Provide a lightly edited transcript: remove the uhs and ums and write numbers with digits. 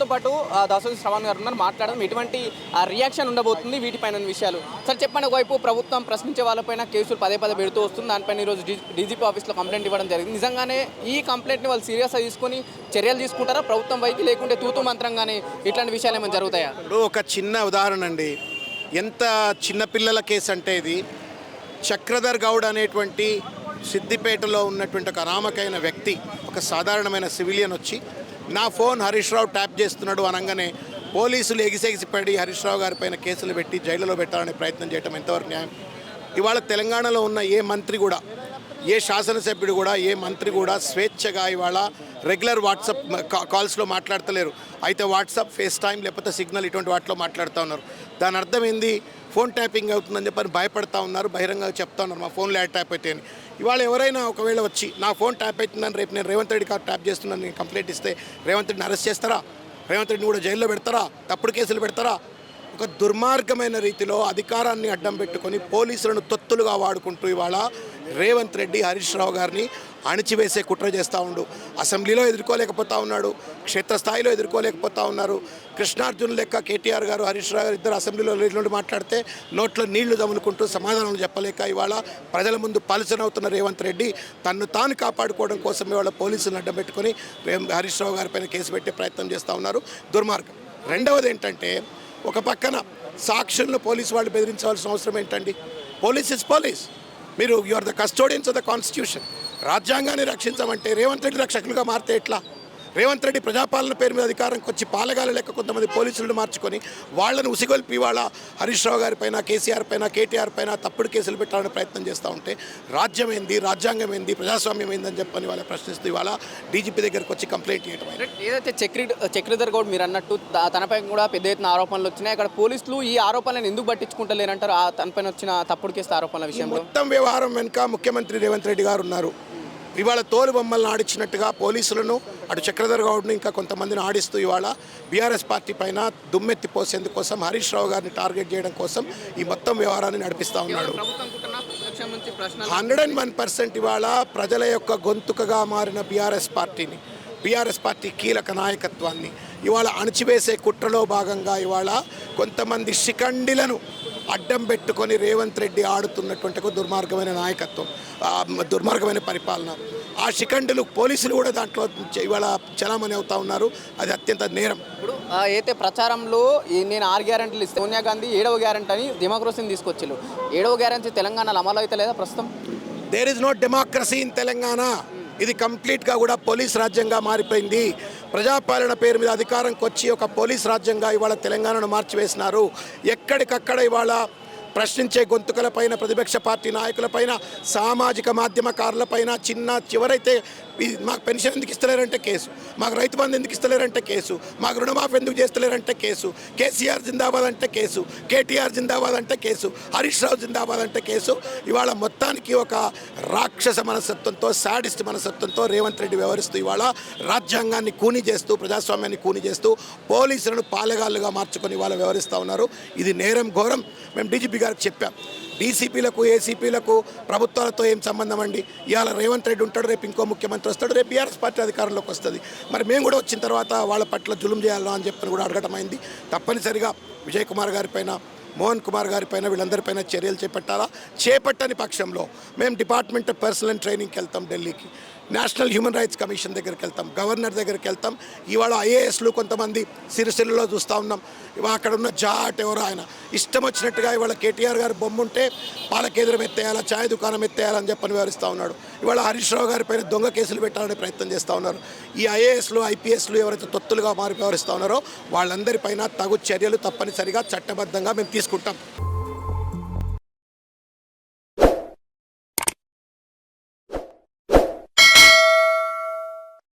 మనతో పాటు దాసోజు శ్రవణ్ గారు ఉన్నారు, మాట్లాడడం ఎటువంటి రియాక్షన్ ఉండబోతుంది వీటిపైన విషయాలు. సార్ చెప్పండి, ఒకవైపు ప్రభుత్వం ప్రశ్నించే వాళ్ళపైన కేసులు పదే పెడుతూ వస్తుంది, దానిపైన ఈరోజు డీజీపీ ఆఫీస్లో కంప్లైంట్ ఇవ్వడం జరిగింది. నిజంగానే ఈ కంప్లైంట్ని వాళ్ళు సీరియస్గా తీసుకొని చర్యలు తీసుకుంటారా ప్రభుత్వం వైపు, లేకుంటే తూతూ మంత్రంగానే ఇట్లాంటి విషయాలు ఏమైనా జరుగుతాయా? ఇప్పుడు ఒక చిన్న ఉదాహరణ అండి, ఎంత చిన్నపిల్లల కేసు అంటే ఇది. చక్రధర్ గౌడ్ అనేటువంటి సిద్దిపేటలో ఉన్నటువంటి ఒక అనామకమైన వ్యక్తి, ఒక సాధారణమైన సివిలియన్ వచ్చి నా ఫోన్ హరీష్ రావు ట్యాప్ చేస్తున్నాడు అనగానే పోలీసులు ఎగిసెగిసిపడి హరీష్ రావు గారి పైన కేసులు పెట్టి జైలులో పెట్టాలనే ప్రయత్నం చేయడం ఎంతవరకు న్యాయం? ఇవాళ తెలంగాణలో ఉన్న ఏ మంత్రి కూడా, ఏ శాసనసభ్యుడు కూడా, ఏ మంత్రి కూడా స్వేచ్ఛగా ఇవాళ రెగ్యులర్ వాట్సాప్ కాల్స్లో మాట్లాడతలేరు. అయితే వాట్సాప్, ఫేస్ టైం, లేకపోతే సిగ్నల్ ఇటువంటి వాటిలో మాట్లాడుతూ ఉన్నారు. దాని అర్థం ఏంది? ఫోన్ ట్యాపింగ్ అవుతుందని చెప్పని భయపడతా ఉన్నారు, బహిరంగంగా చెప్తా ఉన్నారు మా ఫోన్లో యాడ్ ట్యాప్ అయితే అని. ఇవాళ ఎవరైనా ఒకవేళ వచ్చి నా ఫోన్ ట్యాప్ అవుతుందని రేపు నేను రేవంత్ రెడ్డి గారు ట్యాప్ చేస్తున్నాను నేను కంప్లైంట్ ఇస్తే రేవంత్ రెడ్డిని అరెస్ట్ చేస్తారా? రేవంత్ రెడ్డిని కూడా జైల్లో పెడతారా? తప్పుడు కేసులు పెడతారా? ఒక దుర్మార్గమైన రీతిలో అధికారాన్ని అడ్డం పెట్టుకొని పోలీసులను తొత్తులుగా వాడుకుంటూ ఇవాళ రేవంత్ రెడ్డి హరీష్ రావు గారిని అణిచివేసే కుట్ర చేస్తూ ఉండు. అసెంబ్లీలో ఎదుర్కోలేకపోతా ఉన్నాడు, క్షేత్రస్థాయిలో ఎదుర్కోలేకపోతా ఉన్నారు. కృష్ణార్జున్ లెక్క కేటీఆర్ గారు, హరీష్ రావు గారు ఇద్దరు అసెంబ్లీలో నుండి మాట్లాడితే నోట్లో నీళ్లు దములుకుంటూ సమాధానం చెప్పలేక ఇవాళ ప్రజల ముందు పలుచనవుతున్న రేవంత్ రెడ్డి తన్ను తాను కాపాడుకోవడం కోసం ఇవాళ పోలీసులను అడ్డం పెట్టుకొని హరీష్ రావు గారి పైన కేసు పెట్టే ప్రయత్నం చేస్తూ ఉన్నారు. దుర్మార్గం. రెండవది ఏంటంటే, ఒక పక్కన సాక్షులను పోలీసు వాళ్ళు బెదిరించాల్సిన అవసరం ఏంటండి? Police is police. మీరు you are the custodians of the constitution. రాజ్యాంగాన్ని రక్షించమంటే రేవంత్ రెడ్డి రక్షకులుగా మారితే ఎట్లా? రేవంత్ రెడ్డి ప్రజాపాలన పేరు మీద అధికారంకి వచ్చి పాలగాల లెక్క కొంతమంది పోలీసులను మార్చుకొని వాళ్ళను ఉసిగొల్పి వాళ్ళ హరీష్ రావు గారి పైన, కేసీఆర్ పైన, కేటీఆర్ పైన తప్పుడు కేసులు పెట్టాలని ప్రయత్నం చేస్తూ ఉంటే రాజ్యం ఏంది, రాజ్యాంగం ఏంది, ప్రజాస్వామ్యం ఏందని చెప్పని వాళ్ళ ప్రశ్నిస్తూ ఇవాళ డీజీపీ దగ్గరకు వచ్చి కంప్లైంట్ చేయడం. ఏదైతే చక్రధర్ గౌడ్ మీరు అన్నట్టు తనపై కూడా పెద్ద ఎత్తున ఆరోపణలు వచ్చినాయి. అక్కడ పోలీసులు ఈ ఆరోపణలను ఎందుకు పట్టించుకుంటలేరంటారు? తనపైన వచ్చిన తప్పుడు కేసు ఆరోపణల విషయంలో మొత్తం వ్యవహారం వెనుక ముఖ్యమంత్రి రేవంత్ రెడ్డి గారు ఉన్నారు. ఇవాళ తోలు బొమ్మలను ఆడించినట్టుగా పోలీసులను, అటు చక్రధర్ గౌడ్ని ఇంకా కొంతమందిని ఆడిస్తూ ఇవాళ బీఆర్ఎస్ పార్టీ పైన దుమ్మెత్తి పోసేందుకోసం, హరీష్ రావు గారిని టార్గెట్ చేయడం కోసం ఈ మొత్తం వ్యవహారాన్ని నడిపిస్తూ ఉన్నాడు. 101% ఇవాళ ప్రజల యొక్క గొంతుకగా మారిన బీఆర్ఎస్ పార్టీ కీలక నాయకత్వాన్ని ఇవాళ అణచివేసే కుట్రలో భాగంగా ఇవాళ కొంతమంది శిఖండిలను అడ్డం పెట్టుకొని రేవంత్ రెడ్డి ఆడుతున్నటువంటి ఒక దుర్మార్గమైన నాయకత్వం, దుర్మార్గమైన పరిపాలన. ఆ శిఖండులు పోలీసులు కూడా దాంట్లో ఇవాళ చలామణి అవుతా ఉన్నారు. అది అత్యంత నేరం. ఇప్పుడు అయితే ప్రచారంలో నేను 6 గ్యారెంటీలు ఇస్తే సోనియా గాంధీ 7వ గ్యారెంటీ అని డెమోక్రసీని తీసుకొచ్చారు. 7వ గ్యారెంటీ తెలంగాణలో అమలు అయితే లేదా ప్రస్తుతం? There is no democracy in Telangana. ఇది కంప్లీట్గా కూడా పోలీస్ రాజ్యంగా మారిపోయింది. ప్రజాపాలన పేరు మీద అధికారంకి వచ్చి ఒక పోలీస్ రాజ్యంగా ఇవాళ తెలంగాణను మార్చివేసినారు. ఎక్కడికక్కడ ఇవాళ ప్రశ్నించే గొంతుకలపైన, ప్రతిపక్ష పార్టీ నాయకులపైన, సామాజిక మాధ్యమకారులపైన, చివరైతే మాకు పెన్షన్ ఎందుకు ఇస్తలేరంటే కేసు, మాకు రైతు బంధు ఎందుకు ఇస్తలేరంటే కేసు, మాకు రుణమాఫీ ఎందుకు చేస్తలేరంటే కేసు, కేసీఆర్ జిందాబాద్ అంటే కేసు, కేటీఆర్ జిందాబాద్ అంటే కేసు, హరీష్ రావు జిందాబాద్ అంటే కేసు. ఇవాళ మొత్తానికి ఒక రాక్షస మనస్తత్వంతో, సాడిస్ట్ మనస్తత్వంతో రేవంత్ రెడ్డి వ్యవహరిస్తూ ఇవాళ రాజ్యాంగాన్ని కూని చేస్తూ, ప్రజాస్వామ్యాన్ని కూని చేస్తూ పోలీసులను పాలగాళ్ళుగా మార్చుకొని ఇవాళ వ్యవహరిస్తూ ఉన్నారు. ఇది నేరం, ఘోరం. మేము డీజీపీ గారికి చెప్పాం. డీసీపీలకు, ఏసీపీలకు ప్రభుత్వాలతో ఏం సంబంధం అండి? ఇవాళ రేవంత్ రెడ్డి ఉంటాడు, రేపు ఇంకో ముఖ్యమంత్రి వస్తాడు, రేపు బీఆర్ఎస్ పార్టీ అధికారంలోకి వస్తుంది. మరి మేము కూడా వచ్చిన తర్వాత వాళ్ళ పట్ల జులుం చేయాలా అని చెప్పని కూడా అడగటం అయింది. తప్పనిసరిగా విజయ్ కుమార్ గారిపైన, మోహన్ కుమార్ గారిపైన, వీళ్ళందరిపైన చర్యలు చేపట్టాలా. చేపట్టని పక్షంలో మేము డిపార్ట్మెంట్ ఆఫ్ పర్సనల్ అండ్ ట్రైనింగ్కి వెళ్తాం, ఢిల్లీకి, నేషనల్ హ్యూమన్ రైట్స్ కమిషన్ దగ్గరికి వెళ్తాం, గవర్నర్ దగ్గరికి వెళ్తాం. ఇవాళ ఐఏఎస్లు కొంతమంది సిరిసిల్లలో చూస్తూ ఉన్నాం. ఇవాళ అక్కడ ఉన్న జాట్ ఎవరో ఆయన ఇష్టం వచ్చినట్టుగా ఇవాళ కేటీఆర్ గారు బొమ్మ ఉంటే పాల కేంద్రం ఎత్తేయాలా, ఛాయ్ దుకాణం ఎత్తేయాలని చెప్పని వివరిస్తూ ఉన్నాడు. ఇవాళ హరీష్ రావు గారి పైన దొంగ కేసులు పెట్టాలనే ప్రయత్నం చేస్తూ ఉన్నారు. ఈ ఐఏఎస్లు, ఐపీఎస్లు ఎవరైతే తొత్తులుగా మారి వ్యవహరిస్తూ ఉన్నారో వాళ్ళందరిపైన తగు చర్యలు తప్పనిసరిగా చట్టబద్ధంగా మేము తీసుకుంటాం.